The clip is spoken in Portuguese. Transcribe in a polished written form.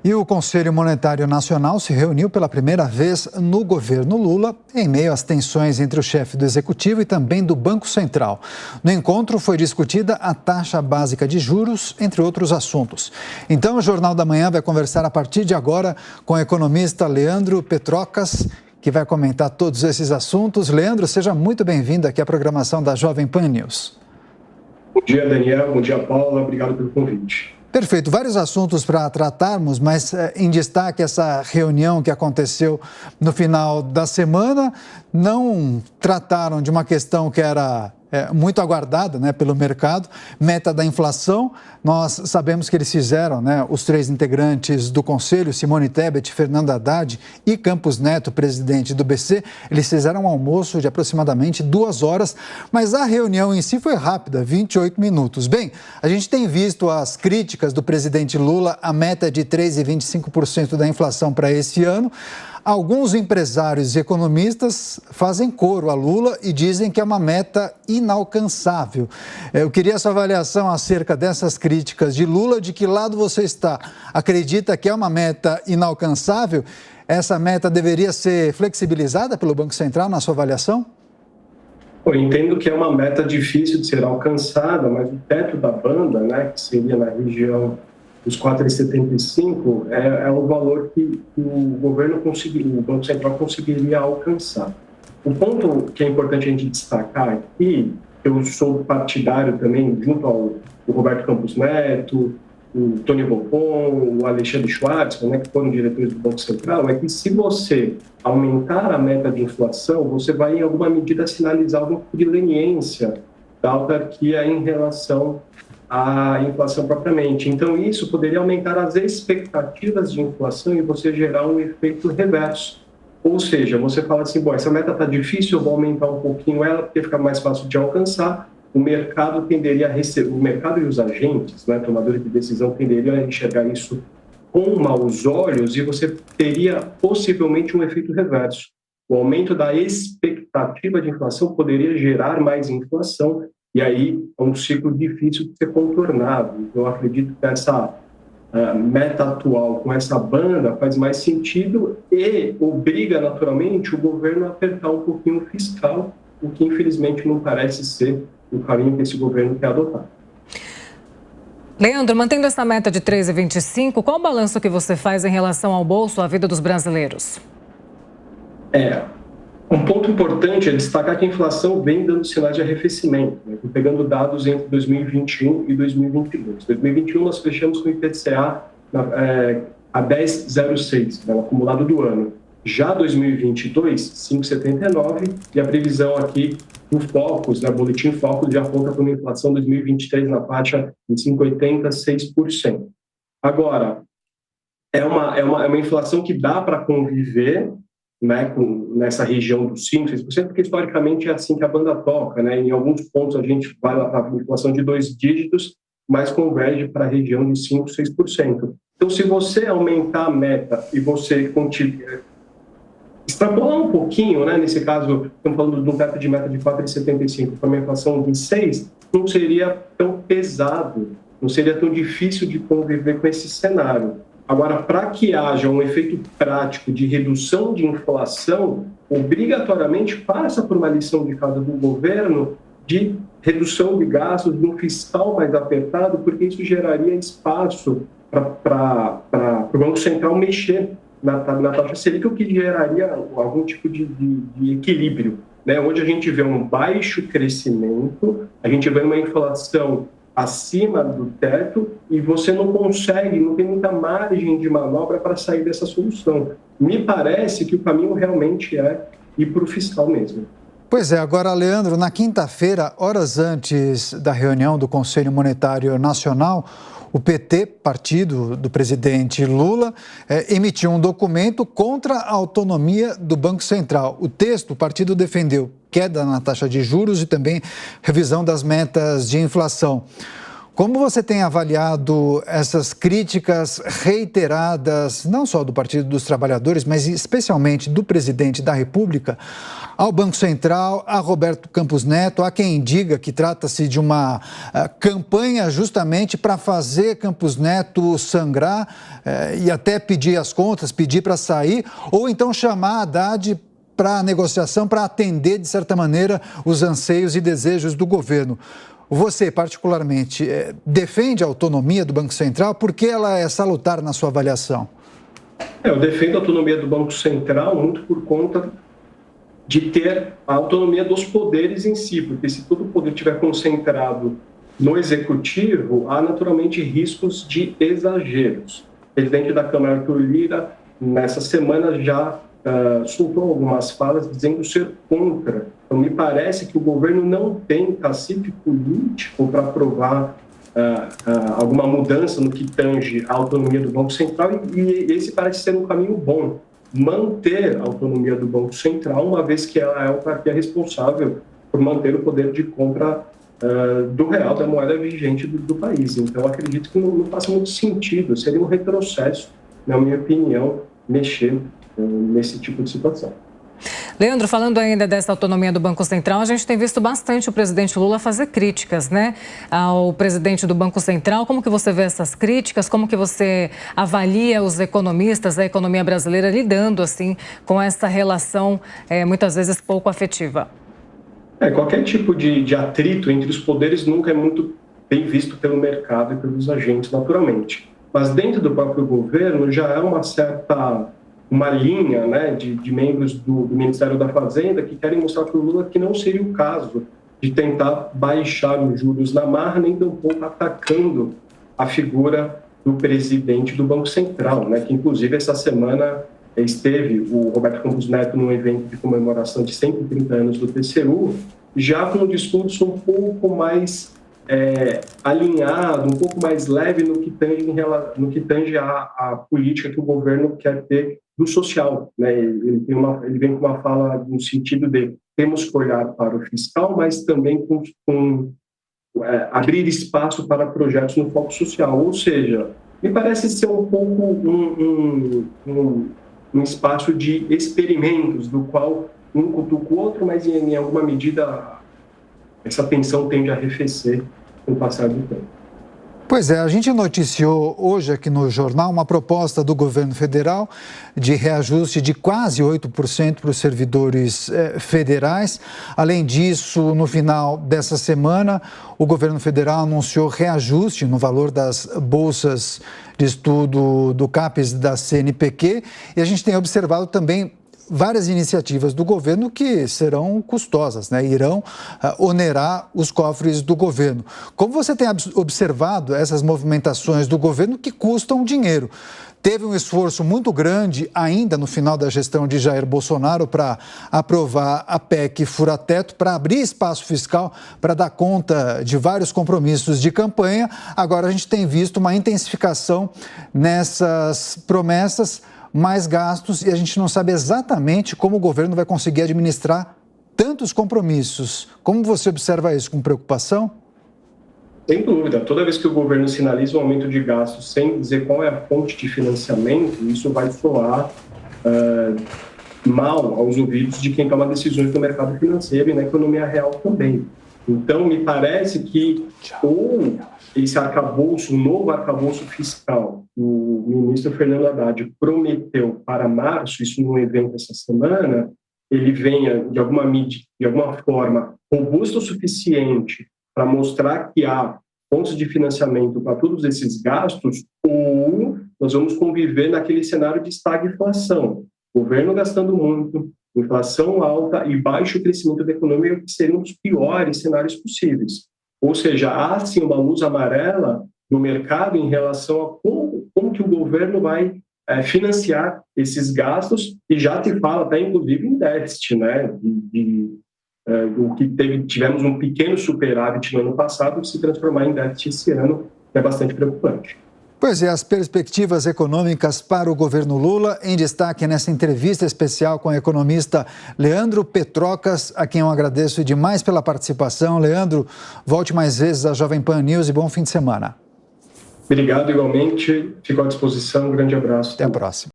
E o Conselho Monetário Nacional se reuniu pela primeira vez no governo Lula, em meio às tensões entre o chefe do Executivo e também do Banco Central. No encontro foi discutida a taxa básica de juros, entre outros assuntos. Então, o Jornal da Manhã vai conversar a partir de agora com o economista Leandro Petrocas, que vai comentar todos esses assuntos. Leandro, seja muito bem-vindo aqui à programação da Jovem Pan News. Bom dia, Daniel. Bom dia, Paula. Obrigado pelo convite. Perfeito. Vários assuntos para tratarmos, mas em destaque essa reunião que aconteceu no final da semana. Não trataram de uma questão que era muito aguardada, né, pelo mercado, meta da inflação. Nós sabemos que eles fizeram, né, os três integrantes do Conselho, Simone Tebet, Fernando Haddad e Campos Neto, presidente do BC, eles fizeram um almoço de aproximadamente 2 horas, mas a reunião em si foi rápida, 28 minutos. Bem, a gente tem visto as críticas do presidente Lula à meta de 3,25% da inflação para esse ano. Alguns empresários e economistas fazem coro a Lula e dizem que é uma meta inalcançável. Eu queria a sua avaliação acerca dessas críticas de Lula, de que lado você está? Acredita que é uma meta inalcançável? Essa meta deveria ser flexibilizada pelo Banco Central, na sua avaliação? Eu entendo que é uma meta difícil de ser alcançada, mas o teto da banda, né, que seria na região os 4,75 é um valor que o governo conseguiria, o Banco Central conseguiria alcançar. O ponto que é importante a gente destacar aqui, eu sou partidário também, junto ao Roberto Campos Neto, o Tony Volpon, o Alexandre Schwartzman, né, que foram diretores do Banco Central, é que se você aumentar a meta de inflação, você vai, em alguma medida, sinalizar alguma de leniência da autarquia em relação a inflação propriamente. Então, isso poderia aumentar as expectativas de inflação e você gerar um efeito reverso. Ou seja, você fala assim, bom, essa meta está difícil, eu vou aumentar um pouquinho ela porque fica mais fácil de alcançar. O mercado tenderia a receber, o mercado e os agentes, né, tomadores de decisão, tenderiam a enxergar isso com maus olhos e você teria possivelmente um efeito reverso. O aumento da expectativa de inflação poderia gerar mais inflação. E aí é um ciclo difícil de ser contornado. Então, eu acredito que essa meta atual com essa banda faz mais sentido e obriga, naturalmente, o governo a apertar um pouquinho o fiscal, o que, infelizmente, não parece ser o caminho que esse governo quer adotar. Leandro, mantendo essa meta de 3,25, qual o balanço que você faz em relação ao bolso, à vida dos brasileiros? Um ponto importante é destacar que a inflação vem dando sinais de arrefecimento, né? Pegando dados entre 2021 e 2022. Em 2021, nós fechamos com o IPCA a 10,06, né, o acumulado do ano. Já 2022, 5,79, e a previsão aqui do Focus, né, Boletim Focus, já aponta para uma inflação 2023 na faixa de 5,80%, 6%. Agora, é uma inflação que dá para conviver, né, nessa região dos 5%, 6%, porque historicamente é assim que a banda toca, né? Em alguns pontos a gente vai lá para a inflação de 2 dígitos, mas converge para a região de 5%, 6%. Então, se você aumentar a meta e você extrapolar um pouquinho, né, nesse caso, estamos falando de um teto de meta de 4,75 para uma inflação de 6%, não seria tão pesado, não seria tão difícil de conviver com esse cenário. Agora, para que haja um efeito prático de redução de inflação, obrigatoriamente passa por uma lição de casa do governo de redução de gastos, de um fiscal mais apertado, porque isso geraria espaço para o Banco Central mexer na taxa Selic, o que geraria algum tipo de equilíbrio, né? Hoje a gente vê um baixo crescimento, a gente vê uma inflação acima do teto e você não tem muita margem de manobra para sair dessa solução. Me parece que o caminho realmente é ir para o fiscal mesmo. Pois é, agora, Leandro, na quinta-feira, horas antes da reunião do Conselho Monetário Nacional, o PT, partido do presidente Lula, emitiu um documento contra a autonomia do Banco Central. O texto, o partido defendeu queda na taxa de juros e também revisão das metas de inflação. Como você tem avaliado essas críticas reiteradas, não só do Partido dos Trabalhadores, mas especialmente do presidente da República, ao Banco Central, a Roberto Campos Neto, há quem diga que trata-se de uma campanha justamente para fazer Campos Neto sangrar e até pedir as contas, pedir para sair, ou então chamar Haddad para a negociação, para atender, de certa maneira, os anseios e desejos do governo. Você, particularmente, defende a autonomia do Banco Central? Por que ela é salutar na sua avaliação? Eu defendo a autonomia do Banco Central muito por conta de ter a autonomia dos poderes em si, porque se todo o poder estiver concentrado no Executivo, há naturalmente riscos de exageros. O presidente da Câmara, Arthur Lira, nessa semana já soltou algumas falas dizendo ser contra. Então, me parece que o governo não tem cacife político para aprovar alguma mudança no que tange a autonomia do Banco Central, e esse parece ser um caminho bom. Manter a autonomia do Banco Central, uma vez que ela é o que é responsável por manter o poder de compra do real, da moeda vigente do país. Então, acredito que não faz muito sentido, seria um retrocesso, na minha opinião, mexer nesse tipo de situação. Leandro, falando ainda dessa autonomia do Banco Central, a gente tem visto bastante o presidente Lula fazer críticas, né, ao presidente do Banco Central. Como que você vê essas críticas? Como que você avalia os economistas, a economia brasileira lidando assim com essa relação muitas vezes pouco afetiva? Qualquer tipo de atrito entre os poderes nunca é muito bem visto pelo mercado e pelos agentes, naturalmente. Mas dentro do próprio governo já é uma linha, né, de membros do Ministério da Fazenda que querem mostrar para o Lula que não seria o caso de tentar baixar os juros na marra, nem tampouco atacando a figura do presidente do Banco Central, né, que inclusive essa semana esteve o Roberto Campos Neto num evento de comemoração de 130 anos do TCU, já com um discurso um pouco mais alinhado, um pouco mais leve no que tange a política que o governo quer ter do social, né? Ele vem com uma fala no sentido de temos que olhar para o fiscal, mas também abrir espaço para projetos no foco social. Ou seja, me parece ser um pouco um espaço de experimentos, do qual um cutuca o outro, mas em alguma medida essa tensão tende a arrefecer com o passar do tempo. Pois é, a gente noticiou hoje aqui no jornal uma proposta do governo federal de reajuste de quase 8% para os servidores federais. Além disso, no final dessa semana, o governo federal anunciou reajuste no valor das bolsas de estudo do CAPES e da CNPq, e a gente tem observado também várias iniciativas do governo que serão custosas, né? Irão onerar os cofres do governo. Como você tem observado essas movimentações do governo que custam dinheiro? Teve um esforço muito grande ainda no final da gestão de Jair Bolsonaro para aprovar a PEC fura-teto, para abrir espaço fiscal, para dar conta de vários compromissos de campanha. Agora a gente tem visto uma intensificação nessas promessas, mais gastos, e a gente não sabe exatamente como o governo vai conseguir administrar tantos compromissos. Como você observa isso? Com preocupação? Sem dúvida. Toda vez que o governo sinaliza um aumento de gastos sem dizer qual é a fonte de financiamento, isso vai soar mal aos ouvidos de quem toma decisões no mercado financeiro e na economia real também. Então, me parece que esse arcabouço, o novo arcabouço fiscal, o ministro Fernando Haddad prometeu para março, isso num evento essa semana, ele venha, de alguma forma, robusto o suficiente para mostrar que há fontes de financiamento para todos esses gastos, ou nós vamos conviver naquele cenário de estagflação. O governo gastando muito, inflação alta e baixo crescimento da economia, que seriam os piores cenários possíveis. Ou seja, há sim uma luz amarela no mercado em relação a como que o governo vai financiar esses gastos, e já se fala até inclusive em déficit, né? Tivemos um pequeno superávit no ano passado, se transformar em déficit esse ano é bastante preocupante. Pois é, as perspectivas econômicas para o governo Lula, em destaque nessa entrevista especial com o economista Leandro Petrocas, a quem eu agradeço demais pela participação. Leandro, volte mais vezes à Jovem Pan News e bom fim de semana. Obrigado igualmente, fico à disposição, um grande abraço. Até a próxima.